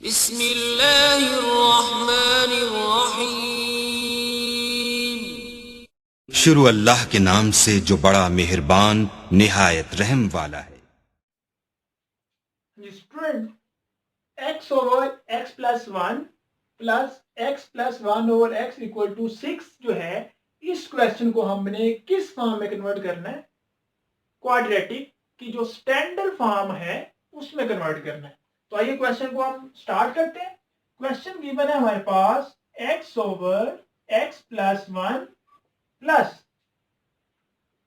बिस्मिल्लाहिर्रहमानिर्रहीम। शुरू अल्लाह के नाम से जो बड़ा मेहरबान निहायत रहम वाला है। Student, x over x plus one plus x plus one over x equal to 6 जो है, इस क्वेश्चन को हमने किस फॉर्म में कन्वर्ट करना है? क्वाड्रेटिक की जो स्टैंडर्ड फॉर्म है उसमें कन्वर्ट करना है। तो आइए क्वेश्चन को हम स्टार्ट करते हैं। क्वेश्चन गिवन है हमारे पास x over x plus one प्लस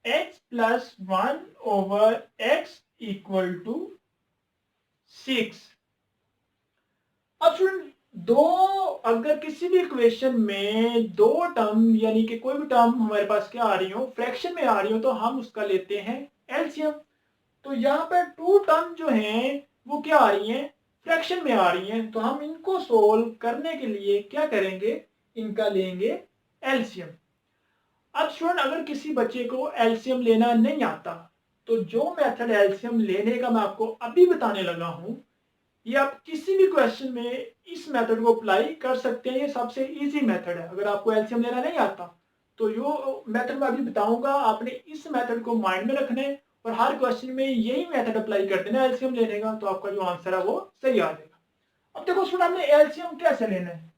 x plus one over x equal to 6। अब स्टूडेंट, अगर किसी भी इक्वेशन में दो टर्म यानी कि कोई भी टर्म हमारे पास क्या आ रही हो, फ्रैक्शन में आ रही हो, तो हम उसका लेते हैं एलसीएम। तो यहाँ पर टू टर्म जो हैं वो क्या आ रही हैं? फ्रैक्शन में आ रही हैं। तो हम इनको सोल्व करने के लिए क्या करेंगे? इनका लेंगे एलसीएम। अब स्टूडेंट, अगर किसी बच्चे को एलसीएम लेना नहीं आता तो जो मेथड एलसीएम लेने का मैं आपको अभी बताने लगा हूं, ये आप किसी भी क्वेश्चन में इस मेथड को अप्लाई कर सकते हैं। ये सबसे इजी मेथड है। अगर आपको एलसीएम लेना नहीं आता तो जो मेथड मैं अभी बताऊंगा, आपने इस मेथड को माइंड में रखना है और हर क्वेश्चन में यही मेथड अप्लाई कर देना एलसीएम लेने का, तो आपका जो आंसर है वो सही आ जाएगा। अब देखो स्टूडेंट, हमने एलसीएम कैसे लेना है?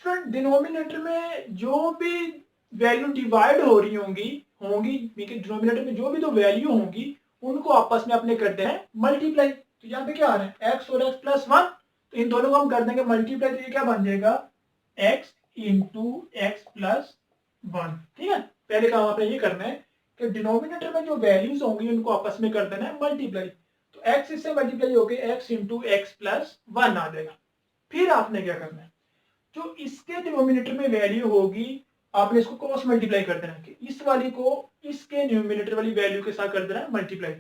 स्टूडेंट, डिनोमिनेटर में जो भी वैल्यू डिवाइड हो रही होंगी डिनोमिनेटर में जो भी दो वैल्यू होंगी उनको आपस में अपने कर देना है मल्टीप्लाई। तो यहाँ पे क्या आ रहा है? x और x प्लस वन, तो इन दोनों को हम कर देंगे मल्टीप्लाई। तो ये क्या बन जाएगा? x into x plus one. ठीक है, पहले काम आपने ये करना है कि डिनोमिनेटर में जो वैल्यूज होंगी उनको आपस में कर देना है मल्टीप्लाई। तो x इससे मल्टीप्लाई होकर x into x plus one आ जाएगा। फिर आपने क्या करना है? जो इसके डिनोमिनेटर में वैल्यू होगी आपने इसको क्रॉस मल्टीप्लाई कर देना है कि इस वाली को इसके डिनोमिनेटर वाली वैल्यू के साथ कर देना है मल्टीप्लाई।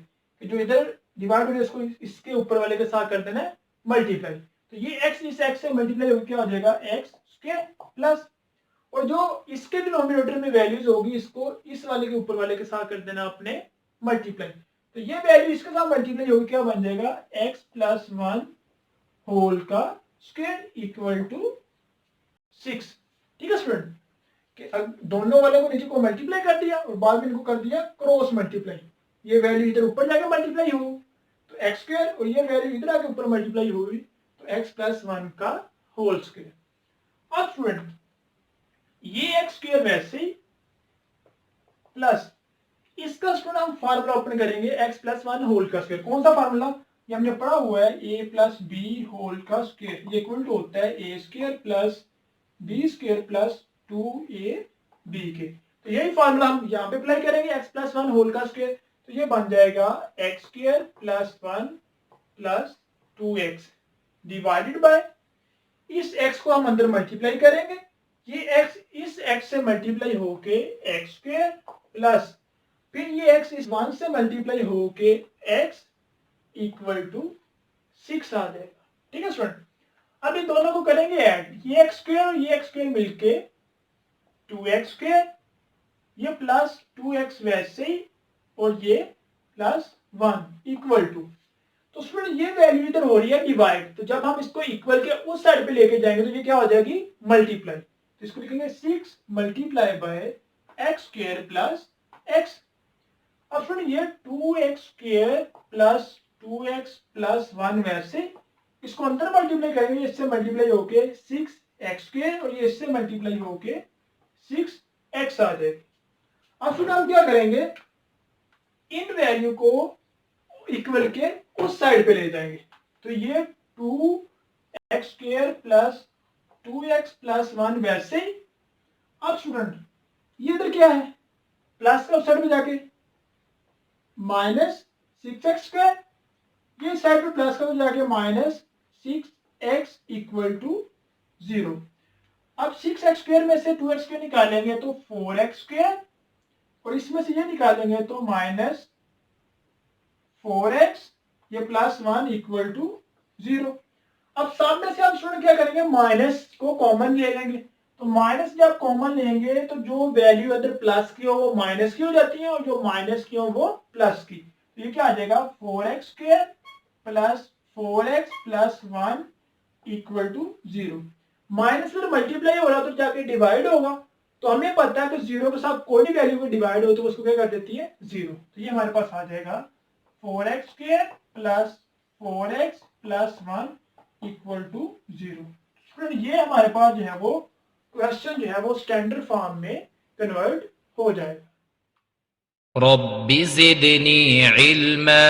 जो इधर डिवाइड हो गया इसको इसके ऊपर वाले के साथ कर देना है मल्टीप्लाई। तो ये x इस x से मल्टीप्लाई होकर क्या हो जाएगा? x स्क्वायर प्लस, और जो इसके डिनोमिनेटर में वैल्यूज होगी इसको इस वाले के ऊपर वाले के साथ कर देना अपने मल्टीप्लाई। तो ये वैल्यू इसके साथ मल्टीप्लाई होगी, क्या बन जाएगा? x प्लस वन होल का स्क्वायर इक्वल टू 6। ठीक है स्टूडेंट, दोनों वाले को नीचे को मल्टीप्लाई कर दिया और बाद में इनको कर दिया क्रॉस मल्टीप्लाई। ये वैल्यू इधर ऊपर जाके मल्टीप्लाई हो तो एक्स स्क्वायर, और ये वैल्यू इधर आके ऊपर मल्टीप्लाई हुई तो एक्स प्लस वन का होल स्क्वायर। अब स्टूडेंट, ये एक्स स्क्वायर वैसे ही प्लस इसका स्टूडेंट हम फार्मूला ओपन करेंगे एक्स प्लस वन होल का स्क्वायर। कौन सा फार्मूला? ये हमने पढ़ा हुआ है ए प्लस बी होल का स्क्वायर, ये इक्वल टू होता है a square plus b square plus 2ab के। तो यही फार्मूला हम यहाँ पे अप्लाई करेंगे x प्लस वन होल का स्क्वायर। तो ये बन जाएगा x square plus one plus 2x divided by, इस x को हम अंदर मल्टीप्लाई करेंगे, ये x इस x से मल्टीप्लाई होके एक्स स्क्वायर प्लस फिर ये x इस वन से मल्टीप्लाई होके x इक्वल टू 6 आ जाएगा। ठीक है स्टूडेंट, अब इन दोनों को करेंगे ऐड, ये एक्स स्क्वायर और ये एक्स स्क्वायर मिलके 2x स्क्वायर, ये प्लस 2x वैसे ही और ये प्लस वन इक्वल टू। तो उसमें ये वैल्यू इधर हो रही है डिवाइड, तो जब हम इसको इक्वल के उस साइड पे लेके जाएंगे तो ये क्या हो जाएगी? मल्टीप्लाई। तो इसको लिखेंगे 6 multiply by x square plus x. अब सुनिए, ये 2x square plus 2x plus one वैसे इसको अंदर मल्टीप्लाई करेंगे, इससे मल्टीप्लाई होके 6x स्क्वायर और ये इससे मल्टीप्लाई होके 6x आ जाएगी। अब फिर हम क्या करेंगे? इन वैल्यू को इक्वल के उस साइड पे ले जाएंगे। तो ये 2x square plus 2x plus one वैसे ही। अब स्टूडेंट, ये इधर क्या है? प्लस का उस साइड पे जाके माइनस 6x स्क्वायर, ये साइड पे प्लस का जाके माइनस 6x इक्वल टू 0। अब 6x स्क्वायर में से 2x स्क्वायर निकालेंगे तो 4x स्क्वायर, और इसमें से ये निकालेंगे तो माइनस 4x, ये प्लस वन इक्वल टू 0। अब सामने से हम स्टूडेंट क्या करेंगे? माइनस को कॉमन ले लेंगे। तो माइनस जब कॉमन लेंगे तो जो वैल्यू इधर प्लस की हो वो माइनस की हो जाती है और जो माइनस की हो वो प्लस की। तो ये क्या आ जाएगा? 4x square plus 4x plus 1 equal to 0। Minus में मल्टीप्लाई हो रहा तो जाके डिवाइड होगा, तो हमें पता है कि 0 के साथ कोई भी वैल्यू को डिवाइड हो तो उसको क्या कर देती है 0। तो ये हमारे पास आ जाएगा 4x² plus 4x plus 1 equal to 0। Student ये हमारे पास जो है वो क्वेश्चन जो है वो स्टैंडर्ड फॉर्म में कन्वर्ट हो जाएगा। रब्बि ज़िदनी इल्मा।